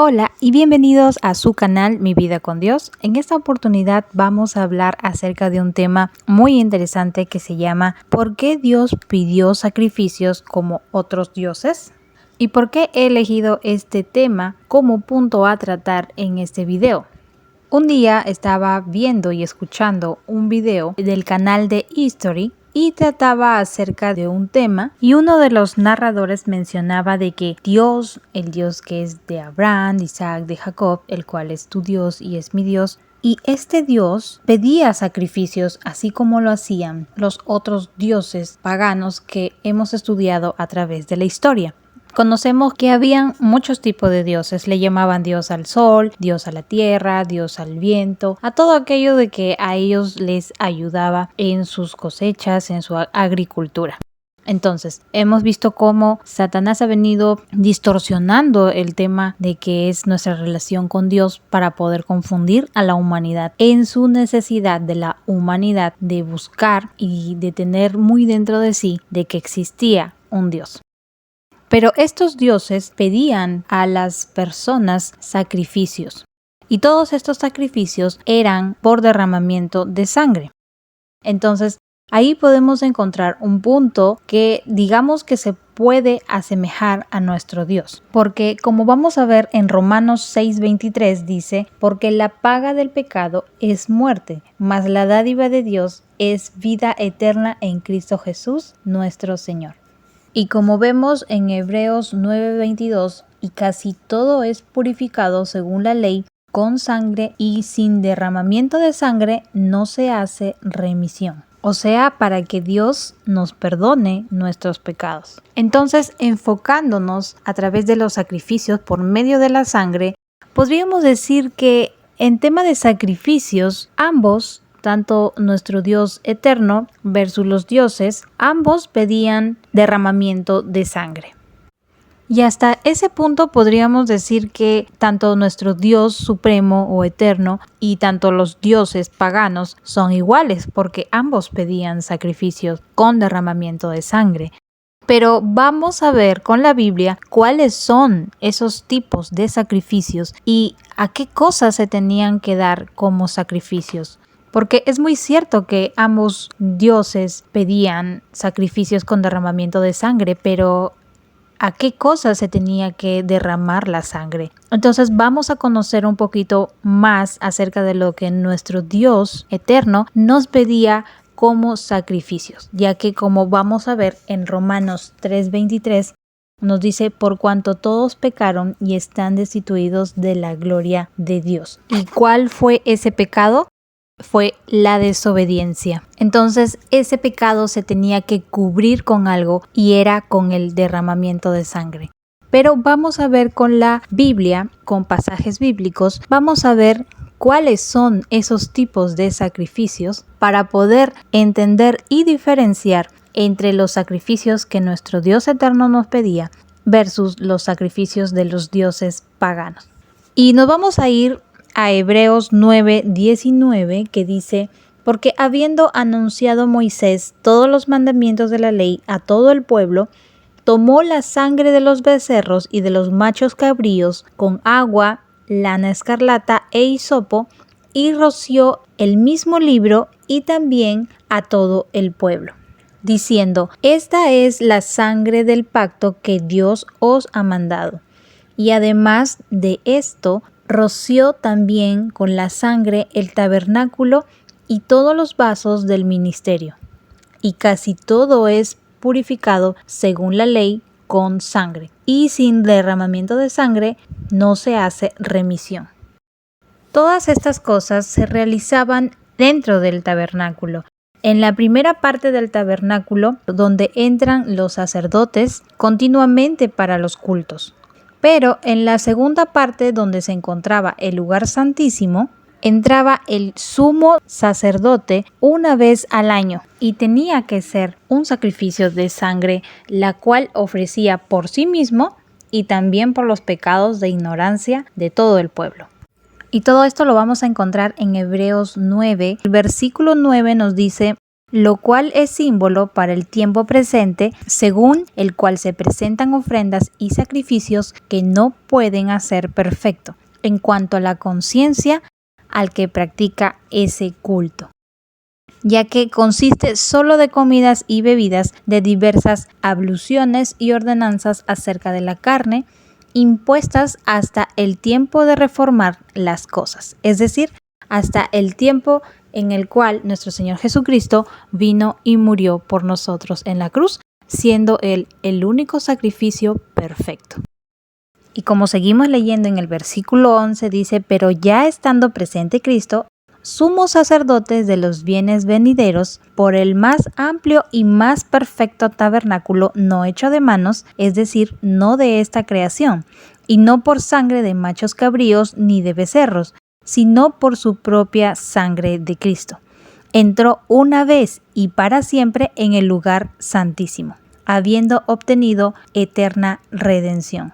Hola y bienvenidos a su canal Mi Vida con Dios. En esta oportunidad vamos a hablar acerca de un tema muy interesante que se llama ¿por qué Dios pidió sacrificios como otros dioses? ¿Y por qué he elegido este tema como punto a tratar en este video? Un día estaba viendo y escuchando un video del canal de History y trataba acerca de un tema y uno de los narradores mencionaba de que Dios, el Dios que es de Abraham, de Isaac, de Jacob, el cual es tu Dios y es mi Dios, y este Dios pedía sacrificios así como lo hacían los otros dioses paganos que hemos estudiado a través de la historia. Conocemos que habían muchos tipos de dioses, le llamaban Dios al sol, Dios a la tierra, Dios al viento, a todo aquello de que a ellos les ayudaba en sus cosechas, en su agricultura. Entonces, hemos visto cómo Satanás ha venido distorsionando el tema de que es nuestra relación con Dios para poder confundir a la humanidad en su necesidad de la humanidad de buscar y de tener muy dentro de sí de que existía un Dios. Pero estos dioses pedían a las personas sacrificios y todos estos sacrificios eran por derramamiento de sangre. Entonces, ahí podemos encontrar un punto que digamos que se puede asemejar a nuestro Dios, porque como vamos a ver en Romanos 6:23 dice, porque la paga del pecado es muerte, mas la dádiva de Dios es vida eterna en Cristo Jesús nuestro Señor. Y como vemos en Hebreos 9:22, y casi todo es purificado según la ley, con sangre y sin derramamiento de sangre no se hace remisión. O sea, para que Dios nos perdone nuestros pecados. Entonces, enfocándonos a través de los sacrificios por medio de la sangre, podríamos decir que en tema de sacrificios, ambos, tanto nuestro Dios eterno versus los dioses, ambos pedían derramamiento de sangre. Y hasta ese punto podríamos decir que tanto nuestro Dios supremo o eterno y tanto los dioses paganos son iguales porque ambos pedían sacrificios con derramamiento de sangre. Pero vamos a ver con la Biblia cuáles son esos tipos de sacrificios y a qué cosas se tenían que dar como sacrificios. Porque es muy cierto que ambos dioses pedían sacrificios con derramamiento de sangre, pero ¿a qué cosas se tenía que derramar la sangre? Entonces vamos a conocer un poquito más acerca de lo que nuestro Dios eterno nos pedía como sacrificios, ya que como vamos a ver en Romanos 3:23, nos dice, por cuanto todos pecaron y están destituidos de la gloria de Dios. ¿Y cuál fue ese pecado? Fue la desobediencia. Entonces ese pecado se tenía que cubrir con algo y era con el derramamiento de sangre. Pero vamos a ver con la Biblia, con pasajes bíblicos, vamos a ver cuáles son esos tipos de sacrificios para poder entender y diferenciar entre los sacrificios que nuestro Dios eterno nos pedía versus los sacrificios de los dioses paganos. Y nos vamos a ir a Hebreos 9:19 que dice, porque habiendo anunciado Moisés todos los mandamientos de la ley a todo el pueblo, tomó la sangre de los becerros y de los machos cabríos con agua, lana escarlata e hisopo y roció el mismo libro y también a todo el pueblo, diciendo, esta es la sangre del pacto que Dios os ha mandado. Y además de esto, roció también con la sangre el tabernáculo y todos los vasos del ministerio. Y casi todo es purificado según la ley con sangre. Y sin derramamiento de sangre no se hace remisión. Todas estas cosas se realizaban dentro del tabernáculo. En la primera parte del tabernáculo, donde entran los sacerdotes continuamente para los cultos. Pero en la segunda parte, donde se encontraba el lugar santísimo, entraba el sumo sacerdote una vez al año y tenía que ser un sacrificio de sangre, la cual ofrecía por sí mismo y también por los pecados de ignorancia de todo el pueblo. Y todo esto lo vamos a encontrar en Hebreos 9. El versículo 9 nos dice, lo cual es símbolo para el tiempo presente, según el cual se presentan ofrendas y sacrificios que no pueden hacer perfecto en cuanto a la conciencia al que practica ese culto, ya que consiste solo de comidas y bebidas, de diversas abluciones y ordenanzas acerca de la carne, impuestas hasta el tiempo de reformar las cosas, es decir, hasta el tiempo en el cual nuestro Señor Jesucristo vino y murió por nosotros en la cruz, siendo Él el único sacrificio perfecto. Y como seguimos leyendo en el versículo 11, dice: pero ya estando presente Cristo, sumo sacerdote de los bienes venideros, por el más amplio y más perfecto tabernáculo no hecho de manos, es decir, no de esta creación, y no por sangre de machos cabríos ni de becerros, sino por su propia sangre de Cristo. Entró una vez y para siempre en el lugar santísimo, habiendo obtenido eterna redención.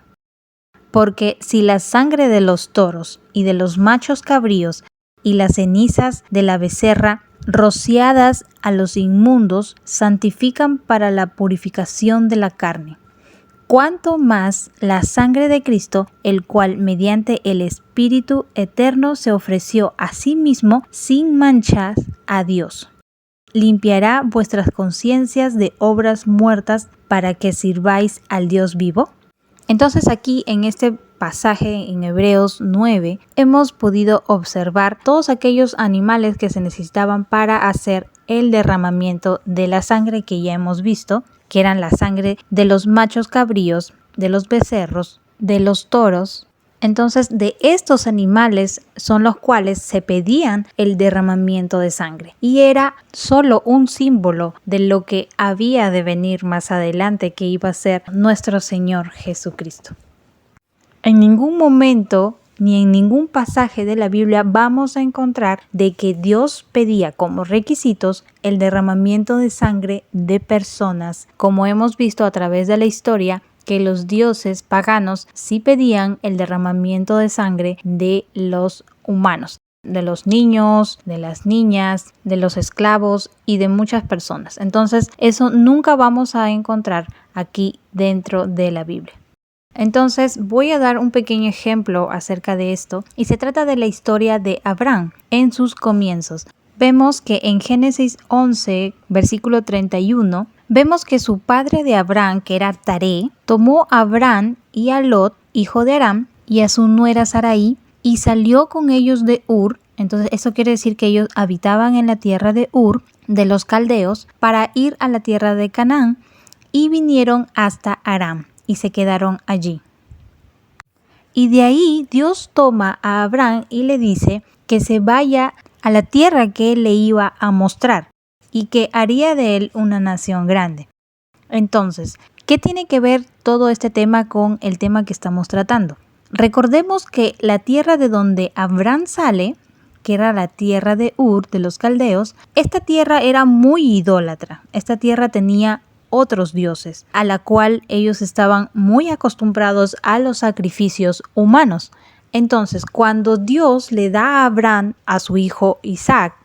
Porque si la sangre de los toros y de los machos cabríos y las cenizas de la becerra, rociadas a los inmundos, santifican para la purificación de la carne, cuánto más la sangre de Cristo, el cual mediante el Espíritu eterno se ofreció a sí mismo sin manchas a Dios, limpiará vuestras conciencias de obras muertas para que sirváis al Dios vivo. Entonces aquí en este pasaje en Hebreos 9 hemos podido observar todos aquellos animales que se necesitaban para hacer el derramamiento de la sangre que ya hemos visto, que eran la sangre de los machos cabríos, de los becerros, de los toros. Entonces, de estos animales son los cuales se pedían el derramamiento de sangre. Y era solo un símbolo de lo que había de venir más adelante, que iba a ser nuestro Señor Jesucristo. En ningún momento ni en ningún pasaje de la Biblia vamos a encontrar de que Dios pedía como requisitos el derramamiento de sangre de personas, como hemos visto a través de la historia, que los dioses paganos sí pedían el derramamiento de sangre de los humanos, de los niños, de las niñas, de los esclavos y de muchas personas. Entonces, eso nunca vamos a encontrar aquí dentro de la Biblia. Entonces voy a dar un pequeño ejemplo acerca de esto, y se trata de la historia de Abraham en sus comienzos. Vemos que en Génesis 11, versículo 31, vemos que su padre de Abraham, que era Taré, tomó a Abraham y a Lot, hijo de Aram, y a su nuera Sarai, y salió con ellos de Ur. Entonces eso quiere decir que ellos habitaban en la tierra de Ur, de los caldeos, para ir a la tierra de Canaán, y vinieron hasta Aram y se quedaron allí. Y de ahí Dios toma a Abraham y le dice que se vaya a la tierra que él le iba a mostrar y que haría de él una nación grande. Entonces, ¿qué tiene que ver todo este tema con el tema que estamos tratando? Recordemos que la tierra de donde Abraham sale, que era la tierra de Ur, de los caldeos, esta tierra era muy idólatra. Esta tierra tenía otros dioses, a la cual ellos estaban muy acostumbrados a los sacrificios humanos. Entonces, cuando Dios le da a Abraham a su hijo Isaac,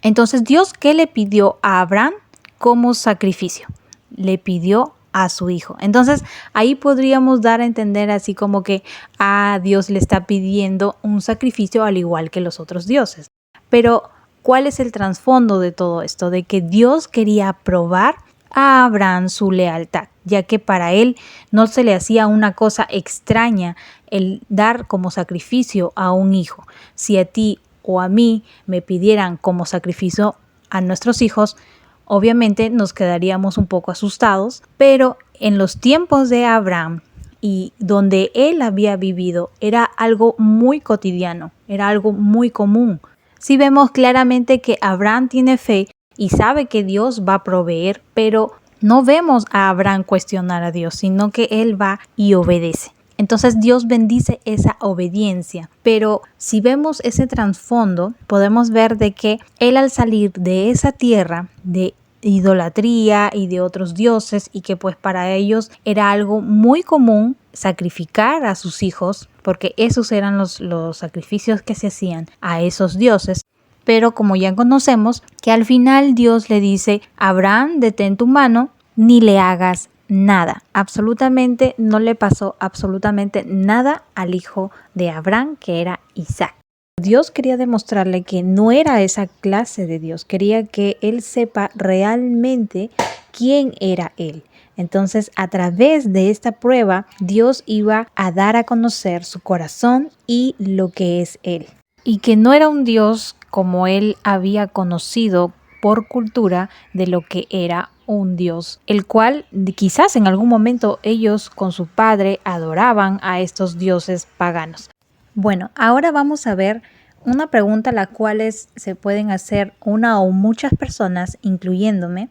entonces Dios, ¿qué le pidió a Abraham como sacrificio? Le pidió a su hijo. Entonces, ahí podríamos dar a entender así como que a Dios le está pidiendo un sacrificio al igual que los otros dioses. Pero, ¿cuál es el trasfondo de todo esto? De que Dios quería probar a Abraham su lealtad, ya que para él no se le hacía una cosa extraña el dar como sacrificio a un hijo. Si a ti o a mí me pidieran como sacrificio a nuestros hijos, obviamente nos quedaríamos un poco asustados, pero en los tiempos de Abraham y donde él había vivido era algo muy cotidiano, era algo muy común. Si vemos claramente que Abraham tiene fe y sabe que Dios va a proveer, pero no vemos a Abraham cuestionar a Dios, sino que él va y obedece. Entonces Dios bendice esa obediencia, pero si vemos ese trasfondo, podemos ver de que él, al salir de esa tierra de idolatría y de otros dioses, y que pues para ellos era algo muy común sacrificar a sus hijos, porque esos eran los sacrificios que se hacían a esos dioses. Pero como ya conocemos, que al final Dios le dice, Abraham, detén tu mano, ni le hagas nada. Absolutamente no le pasó absolutamente nada al hijo de Abraham, que era Isaac. Dios quería demostrarle que no era esa clase de Dios, quería que él sepa realmente quién era él. Entonces, a través de esta prueba, Dios iba a dar a conocer su corazón y lo que es él. Y que no era un Dios como él había conocido por cultura de lo que era un Dios, el cual quizás en algún momento ellos con su padre adoraban a estos dioses paganos. Bueno, ahora vamos a ver una pregunta la cual se pueden hacer una o muchas personas, incluyéndome,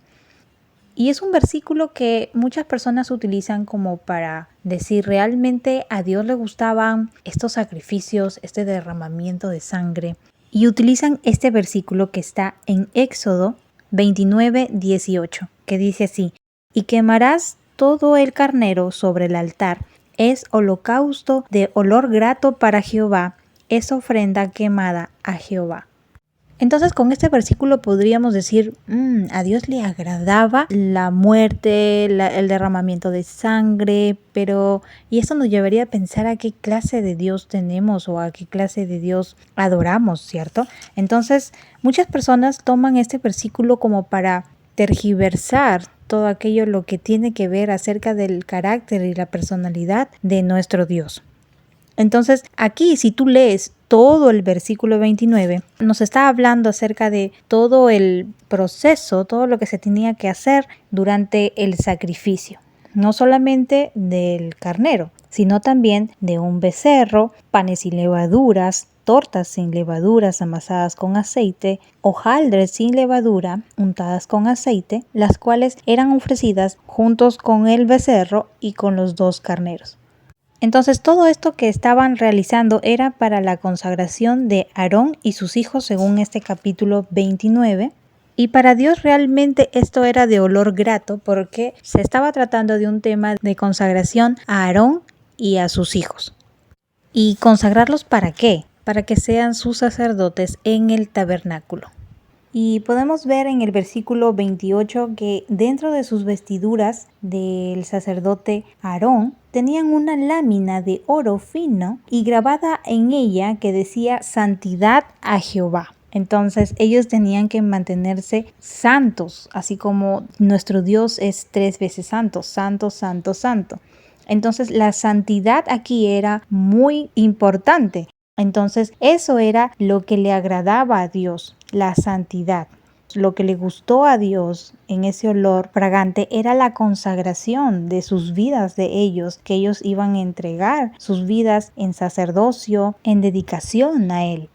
y es un versículo que muchas personas utilizan como para decir realmente a Dios le gustaban estos sacrificios, este derramamiento de sangre, y utilizan este versículo que está en Éxodo 29:18, que dice así: y quemarás todo el carnero sobre el altar. Es holocausto de olor grato para Jehová, es ofrenda quemada a Jehová. Entonces con este versículo podríamos decir, a Dios le agradaba la muerte, el derramamiento de sangre, y eso nos llevaría a pensar a qué clase de Dios tenemos o a qué clase de Dios adoramos, ¿cierto? Entonces muchas personas toman este versículo como para tergiversar todo aquello lo que tiene que ver acerca del carácter y la personalidad de nuestro Dios. Entonces, aquí si tú lees todo el versículo 29, nos está hablando acerca de todo el proceso, todo lo que se tenía que hacer durante el sacrificio. No solamente del carnero, sino también de un becerro, panes sin levaduras, tortas sin levaduras amasadas con aceite, hojaldres sin levadura untadas con aceite, las cuales eran ofrecidas juntos con el becerro y con los 2 carneros. Entonces todo esto que estaban realizando era para la consagración de Aarón y sus hijos según este capítulo 29. Y para Dios realmente esto era de olor grato porque se estaba tratando de un tema de consagración a Aarón y a sus hijos. ¿Y consagrarlos para qué? Para que sean sus sacerdotes en el tabernáculo. Y podemos ver en el versículo 28 que dentro de sus vestiduras del sacerdote Aarón tenían una lámina de oro fino y grabada en ella que decía santidad a Jehová. Entonces ellos tenían que mantenerse santos, así como nuestro Dios es 3 veces santo, santo, santo, santo. Entonces la santidad aquí era muy importante. Entonces eso era lo que le agradaba a Dios, la santidad. Lo que le gustó a Dios en ese olor fragante era la consagración de sus vidas de ellos, que ellos iban a entregar sus vidas en sacerdocio, en dedicación a Él.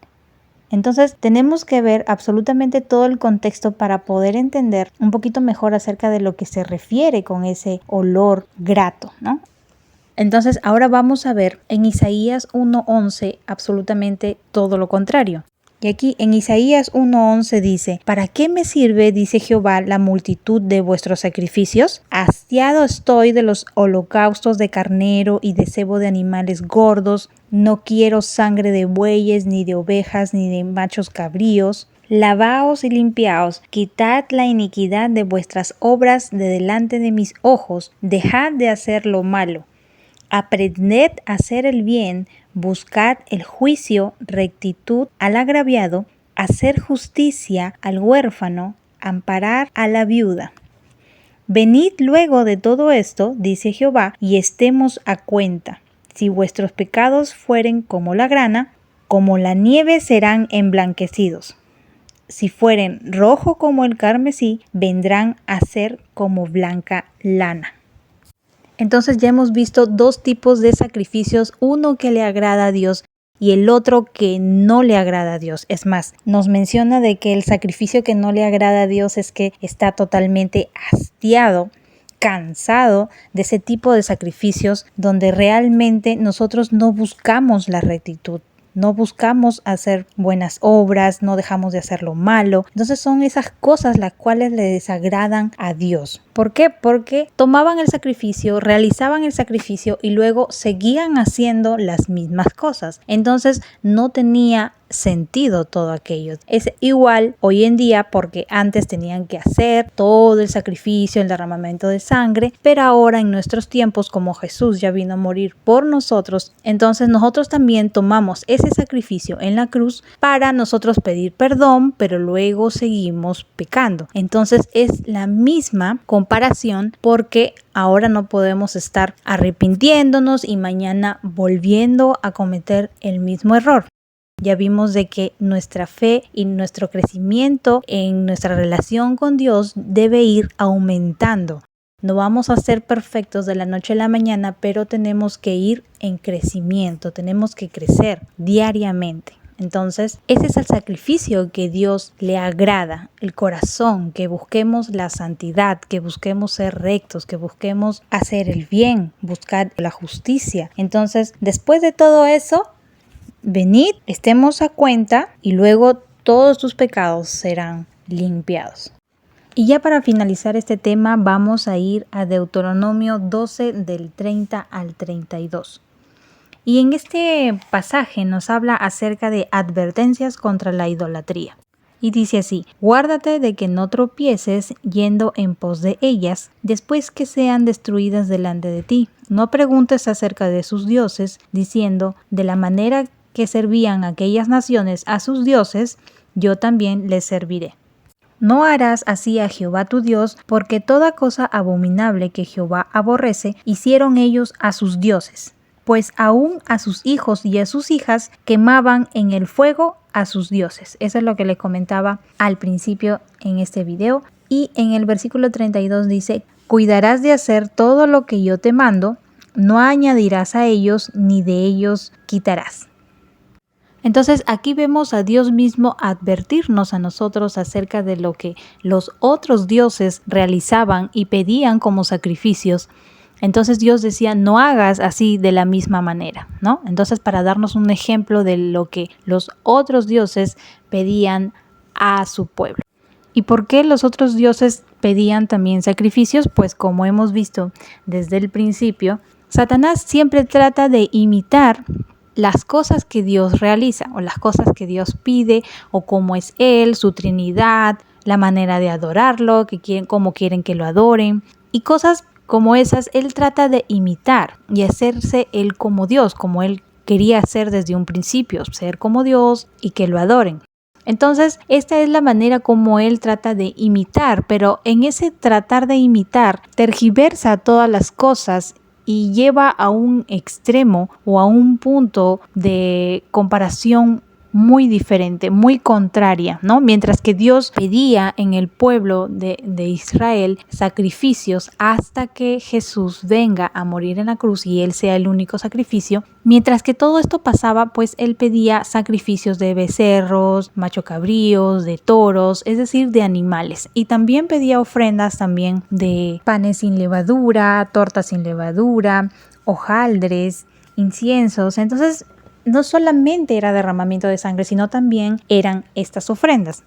Entonces tenemos que ver absolutamente todo el contexto para poder entender un poquito mejor acerca de lo que se refiere con ese olor grato, ¿no? Entonces ahora vamos a ver en Isaías 1:11 absolutamente todo lo contrario. Y aquí en Isaías 1:11 dice: ¿para qué me sirve, dice Jehová, la multitud de vuestros sacrificios? Hastiado estoy de los holocaustos de carnero y de cebo de animales gordos. No quiero sangre de bueyes, ni de ovejas, ni de machos cabríos. Lavaos y limpiaos, quitad la iniquidad de vuestras obras de delante de mis ojos, dejad de hacer lo malo. Aprended a hacer el bien, buscad el juicio, rectitud al agraviado, hacer justicia al huérfano, amparar a la viuda. Venid luego de todo esto, dice Jehová, y estemos a cuenta. Si vuestros pecados fueren como la grana, como la nieve serán emblanquecidos. Si fueren rojo como el carmesí, vendrán a ser como blanca lana. Entonces ya hemos visto 2 tipos de sacrificios, uno que le agrada a Dios y el otro que no le agrada a Dios. Es más, nos menciona de que el sacrificio que no le agrada a Dios es que está totalmente hastiado, cansado de ese tipo de sacrificios donde realmente nosotros no buscamos la rectitud. No buscamos hacer buenas obras, no dejamos de hacer lo malo. Entonces son esas cosas las cuales le desagradan a Dios. ¿Por qué? Porque tomaban el sacrificio, realizaban el sacrificio y luego seguían haciendo las mismas cosas. Entonces no tenía sentido todo aquello. Es igual hoy en día porque antes tenían que hacer todo el sacrificio, el derramamiento de sangre, pero ahora en nuestros tiempos, como Jesús ya vino a morir por nosotros, entonces nosotros también tomamos ese sacrificio en la cruz para nosotros pedir perdón, pero luego seguimos pecando. Entonces es la misma comparación porque ahora no podemos estar arrepintiéndonos y mañana volviendo a cometer el mismo error. Ya vimos de que nuestra fe y nuestro crecimiento en nuestra relación con Dios debe ir aumentando. No vamos a ser perfectos de la noche a la mañana, pero tenemos que ir en crecimiento, tenemos que crecer diariamente. Entonces, ese es el sacrificio que Dios le agrada, el corazón, que busquemos la santidad, que busquemos ser rectos, que busquemos hacer el bien, buscar la justicia. Entonces, después de todo eso, venid, estemos a cuenta y luego todos tus pecados serán limpiados. Y ya para finalizar este tema vamos a ir a Deuteronomio 12 del 30 al 32. Y en este pasaje nos habla acerca de advertencias contra la idolatría. Y dice así: guárdate de que no tropieces yendo en pos de ellas después que sean destruidas delante de ti. No preguntes acerca de sus dioses, diciendo: de la manera que servían aquellas naciones a sus dioses, yo también les serviré. No harás así a Jehová tu Dios, porque toda cosa abominable que Jehová aborrece hicieron ellos a sus dioses, pues aún a sus hijos y a sus hijas quemaban en el fuego a sus dioses. Eso es lo que les comentaba al principio en este video. Y en el versículo 32 dice: cuidarás de hacer todo lo que yo te mando, no añadirás a ellos ni de ellos quitarás. Entonces aquí vemos a Dios mismo advertirnos a nosotros acerca de lo que los otros dioses realizaban y pedían como sacrificios. Entonces Dios decía: no hagas así de la misma manera, ¿no? Entonces, para darnos un ejemplo de lo que los otros dioses pedían a su pueblo. ¿Y por qué los otros dioses pedían también sacrificios? Pues como hemos visto desde el principio, Satanás siempre trata de imitar las cosas que Dios realiza o las cosas que Dios pide o cómo es Él, su Trinidad, la manera de adorarlo, cómo quieren que lo adoren y cosas como esas. Él trata de imitar y hacerse Él como Dios, como Él quería ser desde un principio, ser como Dios y que lo adoren. Entonces, esta es la manera como Él trata de imitar, pero en ese tratar de imitar, tergiversa todas las cosas y lleva a un extremo o a un punto de comparación muy diferente, muy contraria, ¿no? Mientras que Dios pedía en el pueblo de Israel sacrificios hasta que Jesús venga a morir en la cruz y Él sea el único sacrificio, mientras que todo esto pasaba, pues Él pedía sacrificios de becerros, macho cabríos, de toros, es decir, de animales. Y también pedía ofrendas también de panes sin levadura, tortas sin levadura, hojaldres, inciensos. Entonces, no solamente era derramamiento de sangre, sino también eran estas ofrendas.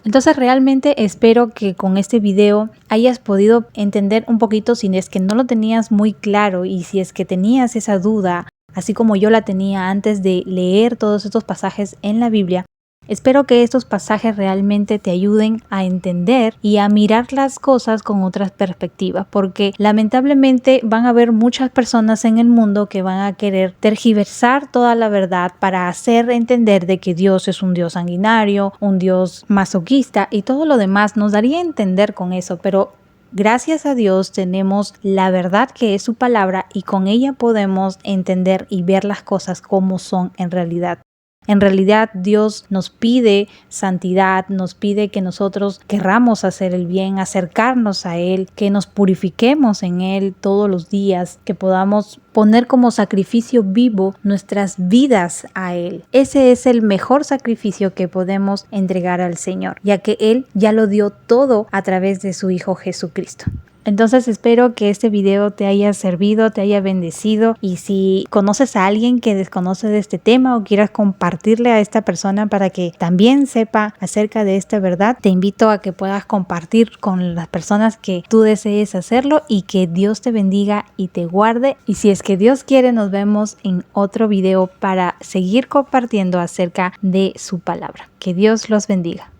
Entonces realmente espero que con este video hayas podido entender un poquito, si es que no lo tenías muy claro y si es que tenías esa duda, así como yo la tenía antes de leer todos estos pasajes en la Biblia. Espero que estos pasajes realmente te ayuden a entender y a mirar las cosas con otras perspectivas, porque lamentablemente van a haber muchas personas en el mundo que van a querer tergiversar toda la verdad para hacer entender de que Dios es un Dios sanguinario, un Dios masoquista y todo lo demás. Nos daría a entender con eso, pero gracias a Dios tenemos la verdad que es su palabra y con ella podemos entender y ver las cosas como son en realidad. En realidad Dios nos pide santidad, nos pide que nosotros querramos hacer el bien, acercarnos a Él, que nos purifiquemos en Él todos los días, que podamos poner como sacrificio vivo nuestras vidas a Él. Ese es el mejor sacrificio que podemos entregar al Señor, ya que Él ya lo dio todo a través de su Hijo Jesucristo. Entonces espero que este video te haya servido, te haya bendecido, y si conoces a alguien que desconoce de este tema o quieras compartirle a esta persona para que también sepa acerca de esta verdad, te invito a que puedas compartir con las personas que tú desees hacerlo, y que Dios te bendiga y te guarde. Y si es que Dios quiere, nos vemos en otro video para seguir compartiendo acerca de su palabra. Que Dios los bendiga.